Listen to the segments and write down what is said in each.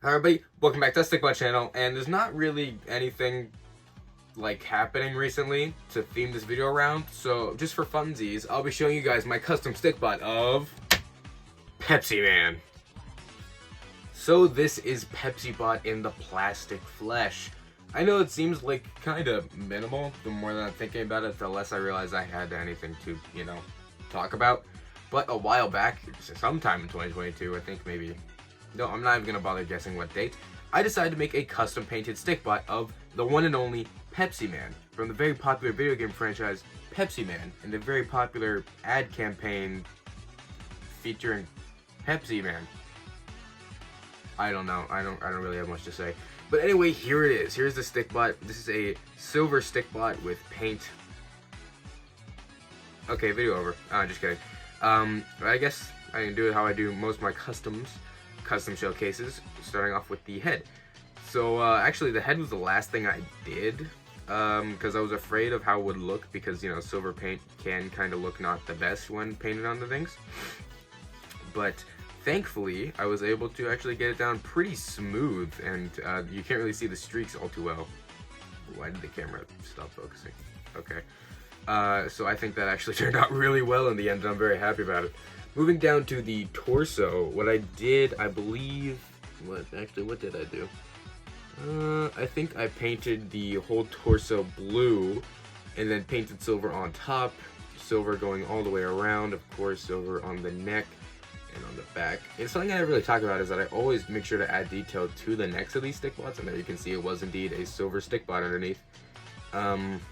Hi everybody, welcome back to the Stickbot channel, and there's not really anything like happening recently to theme this video around, so just for funsies, I'll be showing you guys my custom Stickbot of Pepsi Man. So this is Pepsi Bot in the plastic flesh. I know it seems like kind of minimal. The more that I'm thinking about it, the less I realize I had anything to, talk about. But a while back, sometime in 2022, I think maybe. No, I'm not even gonna bother guessing what date. I decided to make a custom painted Stickbot of the one and only Pepsi Man from the very popular video game franchise Pepsi Man and the very popular ad campaign featuring Pepsi Man. I don't know. I don't really have much to say. But anyway, here it is. Here's the Stickbot. This is a silver Stickbot with paint. Okay, video over. Just kidding. I guess I can do it how I do most of my custom showcases, starting off with the head. So actually the head was the last thing I did because I was afraid of how it would look, because silver paint can kind of look not the best when painted onto things, but thankfully I was able to actually get it down pretty smooth, and you can't really see the streaks all too well. Why did the camera stop focusing? Okay, so I think that actually turned out really well in the end, and I'm very happy about it. Moving down to the torso, what I did, I believe, what did I do? I think I painted the whole torso blue, and then painted silver on top, silver going all the way around, of course, silver on the neck and on the back. And something I never really talk about is that I always make sure to add detail to the necks of these Stickbots, and there you can see it was indeed a silver Stickbot underneath. But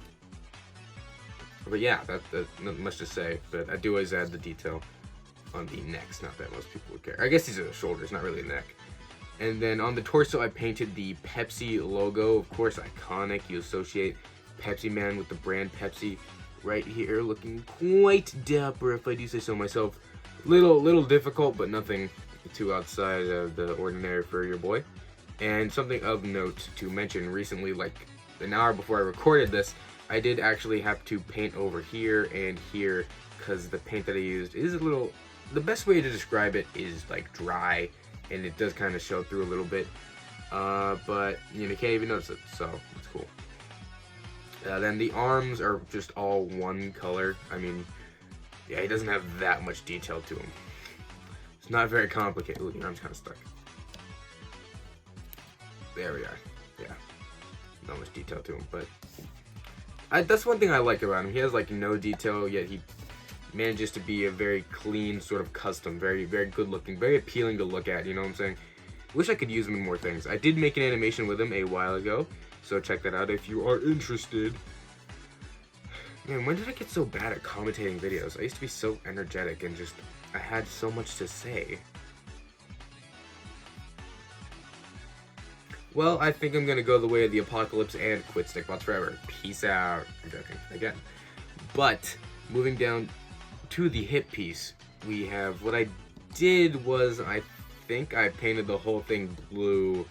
yeah, that's not much to say, but I do always add the detail on the necks, not that most people would care. I guess these are the shoulders, not really the neck. And then on the torso, I painted the Pepsi logo. Of course, iconic. You associate Pepsi Man with the brand Pepsi right here, looking quite dapper, if I do say so myself. Little difficult, but nothing too outside of the ordinary for your boy. And something of note to mention, recently, like an hour before I recorded this, I did actually have to paint over here and here, because the paint that I used is a little... The best way to describe it is like dry, and it does kind of show through a little bit, but you can't even notice it, so it's cool. Then the arms are just all one color. I mean, yeah, he doesn't have that much detail to him. It's not very complicated. Ooh, your arm's kind of stuck. There we are. Yeah, not much detail to him, but that's one thing I like about him. He has like no detail, yet he manages to be a very clean, sort of custom, very good looking, very appealing to look at, you know what I'm saying? Wish I could use him in more things. I did make an animation with him a while ago, so check that out if you are interested. Man, when did I get so bad at commentating videos? I used to be so energetic and just, I had so much to say. Well, I think I'm gonna go the way of the apocalypse and quit Stickbots forever. Peace out. I'm joking, again. But, moving down to the hip piece, we have, what I did was, I think I painted the whole thing blue,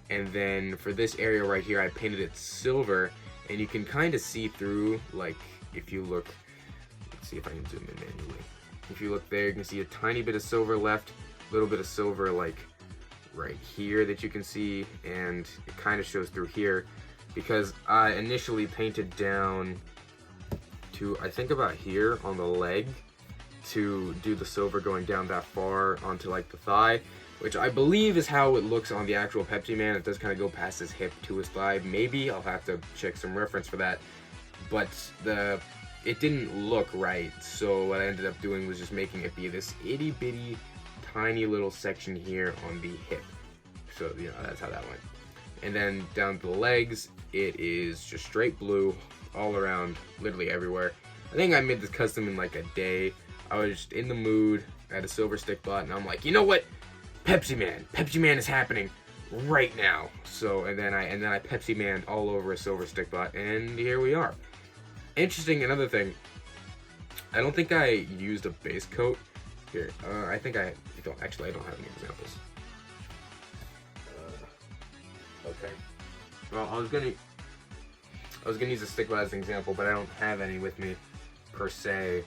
and then for this area right here I painted it silver, and you can kind of see through, like, if you look, let's see if I can zoom in manually. If you look there, you can see a tiny bit of silver left, a little bit of silver like right here that you can see, and it kind of shows through here, because I initially painted down to, I think, about here on the leg, to do the silver going down that far onto like the thigh, which I believe is how it looks on the actual Pepsi Man. It does kind of go past his hip to his thigh. Maybe I'll have to check some reference for that, but it didn't look right, so what I ended up doing was just making it be this itty bitty tiny little section here on the hip. So that's how that went. And then down to the legs, it is just straight blue all around, literally everywhere. I think I made this custom in like a day. I was just in the mood, I had a silver Stickbot, and I'm like, you know what? Pepsi Man is happening right now. So and then I Pepsi Man all over a silver Stickbot, and here we are. Interesting, another thing, I don't think I used a base coat here. I don't have any examples. Okay. Well, I was gonna use a Stickbot as an example, but I don't have any with me per se.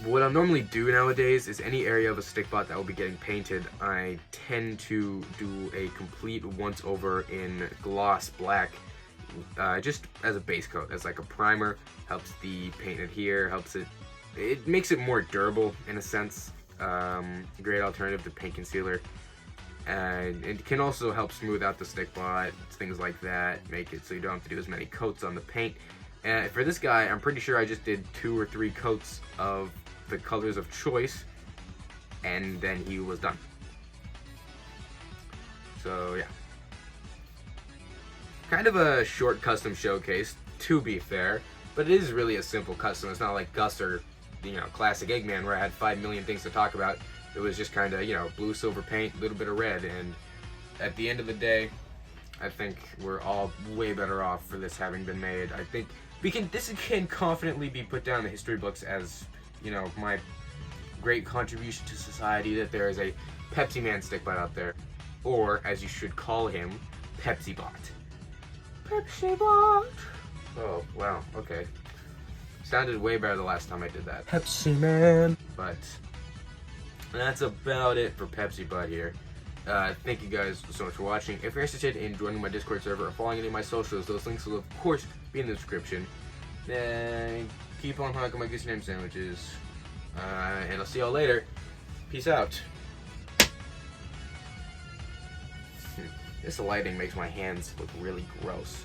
what I normally do nowadays is any area of a stick bot that will be getting painted, I tend to do a complete once over in gloss black, just as a base coat, as like a primer. Helps the paint adhere, it makes it more durable in a sense. Great alternative to paint concealer, and it can also help smooth out the stick bot, things like that, make it so you don't have to do as many coats on the paint. And for this guy, I'm pretty sure I just did 2 or 3 coats of the colors of choice, and then he was done. So yeah, kind of a short custom showcase, to be fair, but it is really a simple custom. It's not like Gus or, classic Eggman, where I had 5 million things to talk about. It was just kind of, blue, silver paint, a little bit of red, and at the end of the day, I think we're all way better off for this having been made. I think this can confidently be put down in the history books as, my great contribution to society, that there is a Pepsi Man stick bot out there, or as you should call him, Pepsi Bot. Pepsi Bot. Oh wow, okay. Sounded way better the last time I did that. Pepsi Man. But that's about it for Pepsi Bot here. Thank you guys so much for watching. If you're interested in joining my Discord server or following any of my socials, those links will of course be in the description. Then keep on honking my goose name sandwiches. And I'll see y'all later. Peace out. This lighting makes my hands look really gross.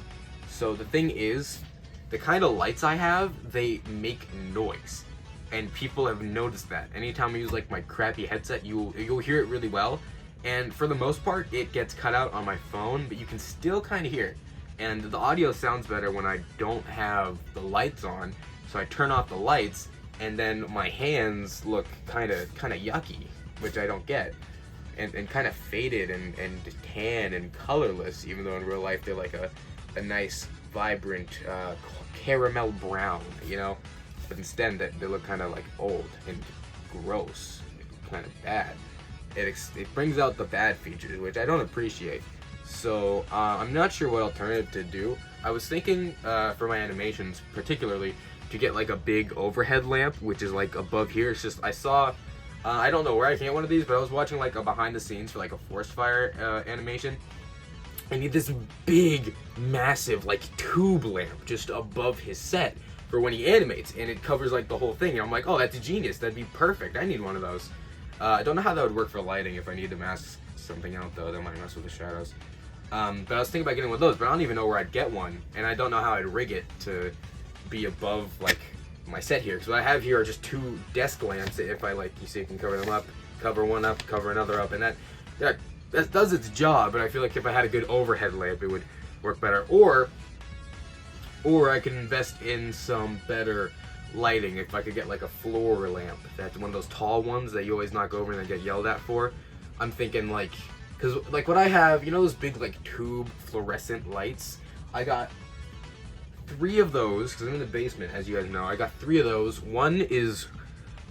So the thing is, the kind of lights I have, they make noise. And people have noticed that. Anytime I use like my crappy headset, you'll hear it really well. And for the most part, it gets cut out on my phone, but you can still kind of hear it. And the audio sounds better when I don't have the lights on. So I turn off the lights, and then my hands look kind of yucky, which I don't get. And kind of faded and tan and colorless, even though in real life they're like a nice, vibrant caramel brown, But instead, they look kind of like old and gross, kind of bad. It brings out the bad features, which I don't appreciate. So I'm not sure what alternative to do. I was thinking for my animations, particularly, to get like a big overhead lamp, which is like above here. It's just I saw. I don't know where I can get one of these, but I was watching like a behind the scenes for like a forest fire animation. I need this big, massive, like tube lamp just above his set for when he animates, and it covers like the whole thing. And I'm like, oh, that's genius. That'd be perfect. I need one of those. I don't know how that would work for lighting. If I need to mask something out though, that might mess with the shadows. But I was thinking about getting one of those, but I don't even know where I'd get one, and I don't know how I'd rig it to be above like my set here. Because what I have here are just 2 desk lamps. If I like, you see, you can cover them up, cover one up, cover another up, and that does its job. But I feel like if I had a good overhead lamp, it would work better. Or I could invest in some better lighting. If I could get like a floor lamp, that's one of those tall ones that you always knock over and then get yelled at for. I'm thinking like, because like what I have, those big like tube fluorescent lights, I got 3 of those because I'm in the basement, as you guys know. I got 3 of those. One is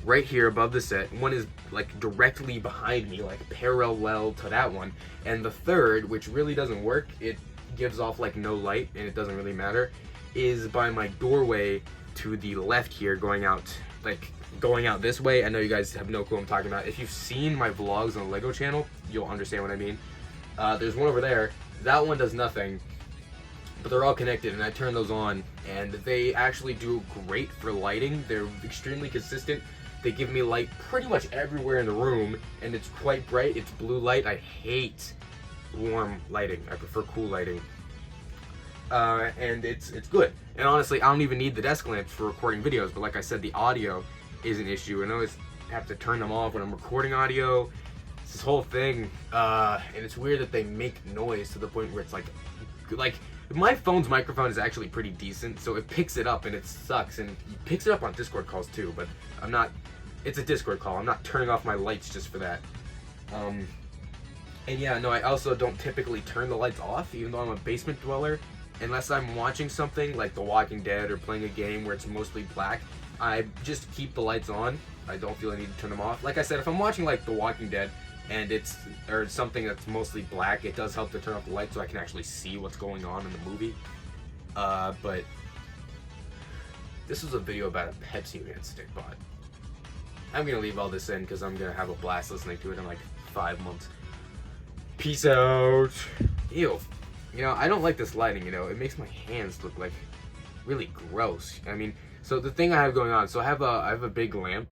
right here above the set. One is like directly behind me, like parallel to that one. And the third, which really doesn't work, it gives off like no light and it doesn't really matter, is by my doorway to the left here, going out this way. I know you guys have no clue what I'm talking about. If you've seen my vlogs on the Lego channel, you'll understand what I mean. There's one over there. That one does nothing, but they're all connected, and I turn those on, and they actually do great for lighting. They're extremely consistent. They give me light pretty much everywhere in the room, and it's quite bright. It's blue light. I hate warm lighting. I prefer cool lighting. And it's good. And honestly, I don't even need the desk lamps for recording videos, but like I said, the audio is an issue, and I always have to turn them off when I'm recording audio. It's this whole thing, and it's weird that they make noise to the point where it's like my phone's microphone is actually pretty decent, so it picks it up and it sucks, and it picks it up on Discord calls too, but it's a Discord call. I'm not turning off my lights just for that. And yeah, no, I also don't typically turn the lights off, even though I'm a basement dweller. Unless I'm watching something like The Walking Dead or playing a game where it's mostly black, I just keep the lights on. I don't feel I need to turn them off. Like I said, if I'm watching like The Walking Dead and it's something that's mostly black, it does help to turn off the light so I can actually see what's going on in the movie. But this was a video about a Pepsi Man stick bot. I'm gonna leave all this in because I'm gonna have a blast listening to it in like 5 months. Peace out. Ew. You know, I don't like this lighting, you know. It makes my hands look like really gross. I mean, so the thing I have going on, so I have a big lamp